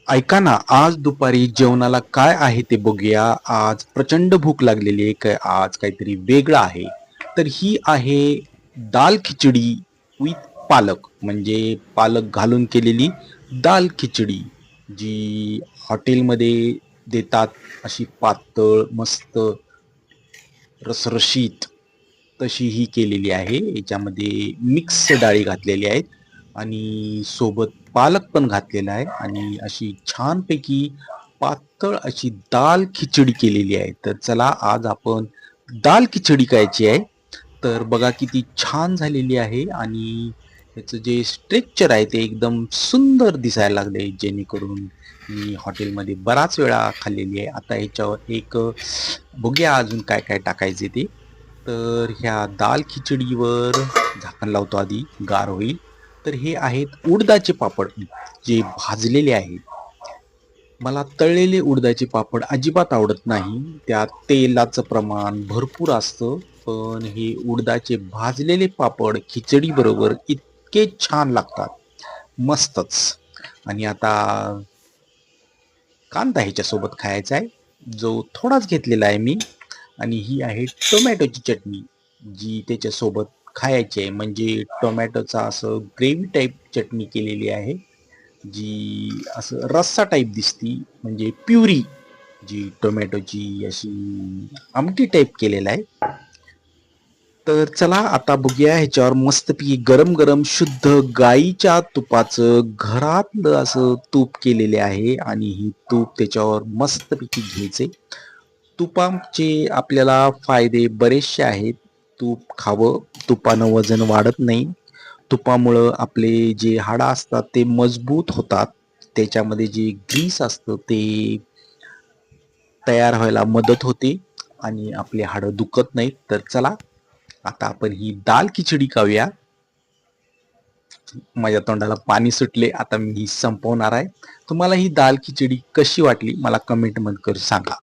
ऐका ना, आज दुपारी जेवणाला काय आहे ते बघूया. आज प्रचंड भूक लागलेली आहे. आज काहीतरी वेगळं आहे. तर ही आहे दाल खिचडी विथ पालक. म्हणजे पालक घालून केलेली दाल खिचडी, जी हॉटेलमध्ये देतात. अशी पातळ, मस्त, रसरशीत तशी ही केलेली आहे. याच्यामध्ये मिक्स डाळी घातलेल्या आहेत आणि सोबत पालक पण घातलेला आहे आणि अशी छानपैकी पातळ अशी दाल खिचडी केलेली आहे. तर चला आज आपण दाल खिचडी करायची आहे. तर बघा किती छान झालेली आहे आणि त्याचं जे स्ट्रक्चर आहे ते एकदम सुंदर दिसायला लागले, जेणेकरून मी हॉटेलमध्ये बराच वेळा खाल्लेली आहे. आता ह्याच्यावर एक बघूया अजून काय काय टाकायचे ते. तर ह्या दाल खिचडीवर झाकण लावतो आधी, गार होईल. तर हे आहेत उडदाचे पापड, जे भाजलेले आहेत. मला तळलेले उडदाचे पापड अजिबात आवडत नाही. त्यात तेलाचं प्रमाण भरपूर असतं. पण हे उडदाचे भाजलेले पापड खिचडी बरोबर इतके छान लागतात. मस्तच. आणि आता कांदा ह्याच्यासोबत खायचा आहे, जो थोडाच घेतलेला आहे मी. आणि ही आहे टोमॅटोची चटणी, जी त्याच्यासोबत खायची आहे. म्हणजे टोमॅटोचा असं ग्रेव्ही टाईप चटणी केलेली आहे, जी असं रस्सा टाईप दिसती. म्हणजे प्युरी, जी टोमॅटोची अशी आमटी टाईप केलेला आहे. तर चला आता बघूया ह्याच्यावर मस्तपैकी गरम गरम शुद्ध गाईच्या तुपाचं घरातलं असं तूप केलेले आहे आणि ही तूप त्याच्यावर मस्तपैकी घ्यायचे. तुपाचे आपल्याला फायदे बरेचसे आहेत. तूप खावं, तुपानं वजन वाढत नाही. तुपामुळं आपले जे हाडं असतात ते मजबूत होतात. त्याच्यामध्ये जे ग्रीस असतं ते तयार व्हायला मदत होते आणि आपले हाडं दुखत नाहीत. तर चला आता आपण ही दाल खिचडी खाऊया. माझ्या तोंडाला पाणी सुटले. आता मी ही संपवणार आहे. तुम्हाला ही दाल खिचडी कशी वाटली मला कमेंट मध्ये करून सांगा.